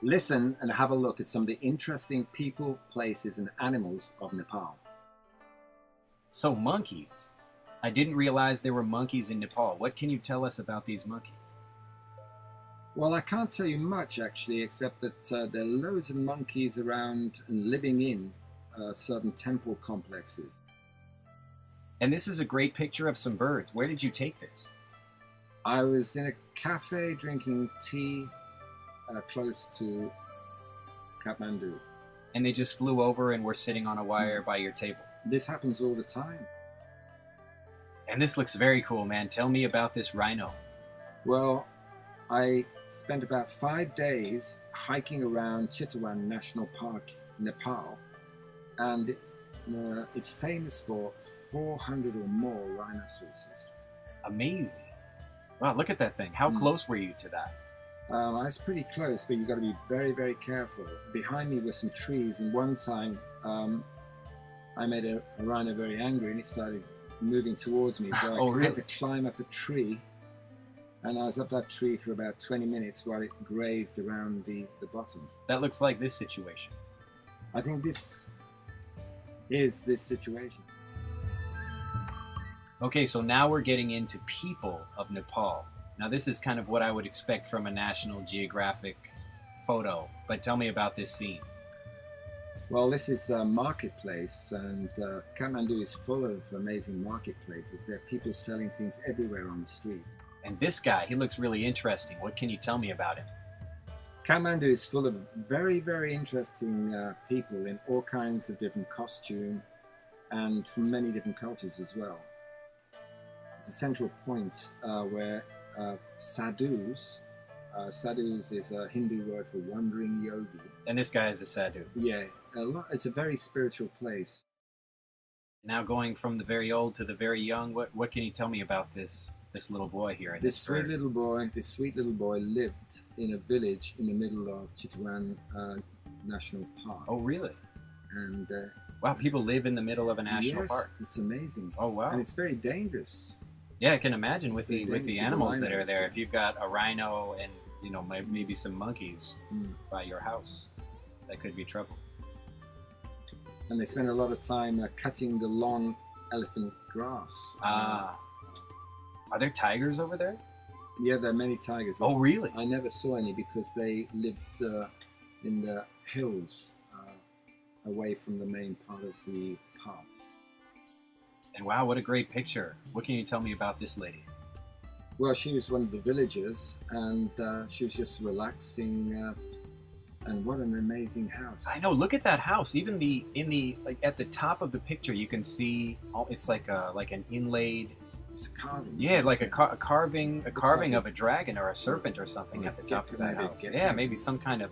Listen and have a look at some of the interesting people, places, and animals of Nepal. So monkeys. I didn't realize there were monkeys in Nepal. What can you tell us about these monkeys? Well, I can't tell you much actually, except that there are loads of monkeys around and living in certain temple complexes. And this is a great picture of some birds. Where did you take this? I was in a cafe drinking tea close to Kathmandu. And they just flew over and were sitting on a wire by your table. This happens all the time. And this looks very cool, man. Tell me about this rhino. Well, I spent about 5 days hiking around Chitwan National Park, Nepal, and it's famous for 400 or more rhinoceroses. Amazing. Wow, look at that thing. How close were you to that? I was pretty close, but you've got to be very, very careful. Behind me were some trees, and one time I made a rhino very angry, and it started moving towards me. So I had to climb up a tree, and I was up that tree for about 20 minutes while it grazed around the bottom. That looks like this situation. I think this is this situation. Okay, so now we're getting into people of Nepal. Now this is kind of what I would expect from a National Geographic photo, but tell me about this scene. Well, this is a marketplace, and Kathmandu is full of amazing marketplaces. There are people selling things everywhere on the streets. And this guy, he looks really interesting. What can you tell me about him? Kathmandu is full of very, very interesting people in all kinds of different costume and from many different cultures as well. It's a central point where sadhus is a Hindu word for wandering yogi. And this guy is a sadhu. Yeah, it's a very spiritual place. Now going from the very old to the very young, what can you tell me about this little boy here? This sweet little boy lived in a village in the middle of Chitwan National Park. Oh, really? And wow, people live in the middle of a national park. It's amazing. Oh, wow. And it's very dangerous. Yeah, I can imagine with the animals that are there. If you've got a rhino and maybe some monkeys by your house, that could be trouble. And they spend a lot of time cutting the long elephant grass. Are there tigers over there? Yeah, there are many tigers. Oh, really? I never saw any because they lived in the hills away from the main part of the park. And wow, what a great picture. What can you tell me about this lady? Well, she was one of the villagers, and she was just relaxing. And what an amazing house! I know. Look at that house. Even at the top of the picture, you can see it's like an inlaid. It's a carving. Yeah, like a carving of a dragon or a serpent or something at the top of that house. Yeah, maybe some kind of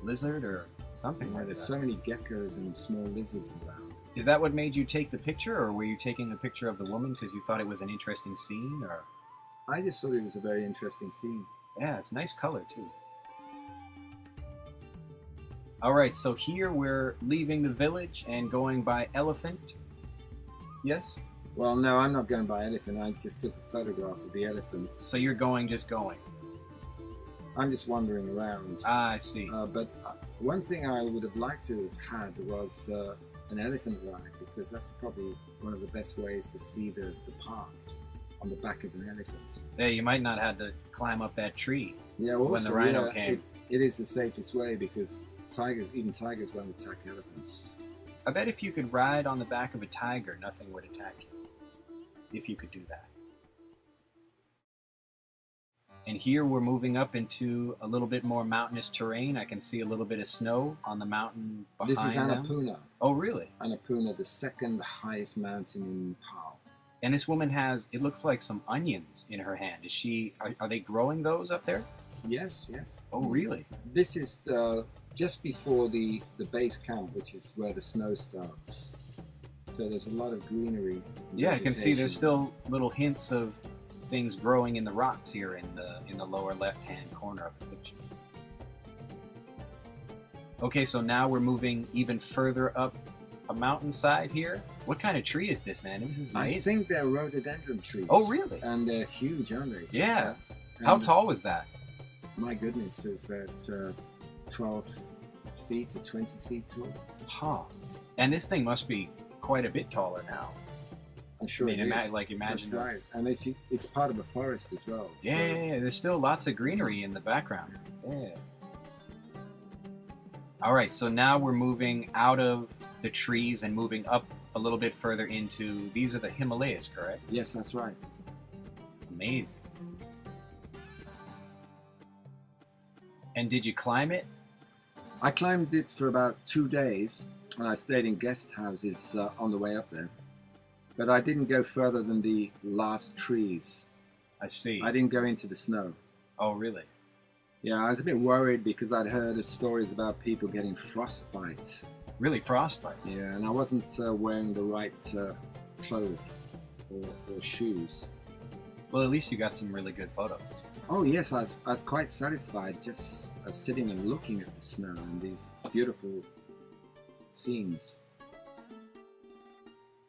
lizard or something like that. There's so many geckos and small lizards around. Is that what made you take the picture, or were you taking a picture of the woman because you thought it was an interesting scene, or? I just thought it was a very interesting scene. Yeah, it's nice color too. All right, so here we're leaving the village and going by elephant. Yes? Well, no, I'm not going by elephant. I just took a photograph of the elephants. So you're going, just going? I'm just wandering around. Ah, I see. But one thing I would have liked to have had was an elephant ride, because that's probably one of the best ways to see the park on the back of an elephant. Yeah, you might not have to climb up that tree when the rhino came. It is the safest way because even tigers won't attack elephants. I bet if you could ride on the back of a tiger, nothing would attack you. If you could do that. And here we're moving up into a little bit more mountainous terrain. I can see a little bit of snow on the mountain behind This is Annapurna. Them. Oh, really? Annapurna, the second highest mountain in Nepal. And this woman has, it looks like some onions in her hand. Are they growing those up there? Yes, yes. Oh, really? This is just before the base camp, which is where the snow starts. So there's a lot of greenery. Yeah, I can see there's still little hints of things growing in the rocks here in the lower left-hand corner of the picture. Okay, so now we're moving even further up a mountainside here. What kind of tree is this, man? This is amazing. I think they're rhododendron trees. Oh, really? And they're huge, aren't they? Yeah. How tall was that? My goodness, it was about 12 feet to 20 feet tall. Huh. And this thing must be quite a bit taller now. I'm sure I mean, it is. imagine. That's right. And it's part of a forest as well. Yeah, so. yeah, yeah. There's still lots of greenery in the background. Yeah. All right, so now we're moving out of the trees and moving up a little bit further into, these are the Himalayas, correct? Yes, that's right. Amazing. And did you climb it? I climbed it for about 2 days, and I stayed in guest houses on the way up there. But I didn't go further than the last trees. I see. I didn't go into the snow. Oh, really? Yeah, I was a bit worried because I'd heard of stories about people getting frostbite. Really, frostbite? Yeah, and I wasn't wearing the right clothes or shoes. Well, at least you got some really good photos. Oh yes, I was quite satisfied just sitting and looking at the snow and these beautiful scenes.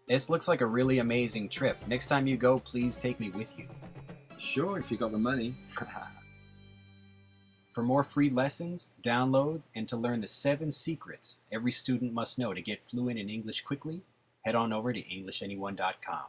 This looks like a really amazing trip. Next time you go, please take me with you. Sure, if you got the money. For more free lessons, downloads, and to learn the 7 secrets every student must know to get fluent in English quickly, head on over to EnglishAnyone.com.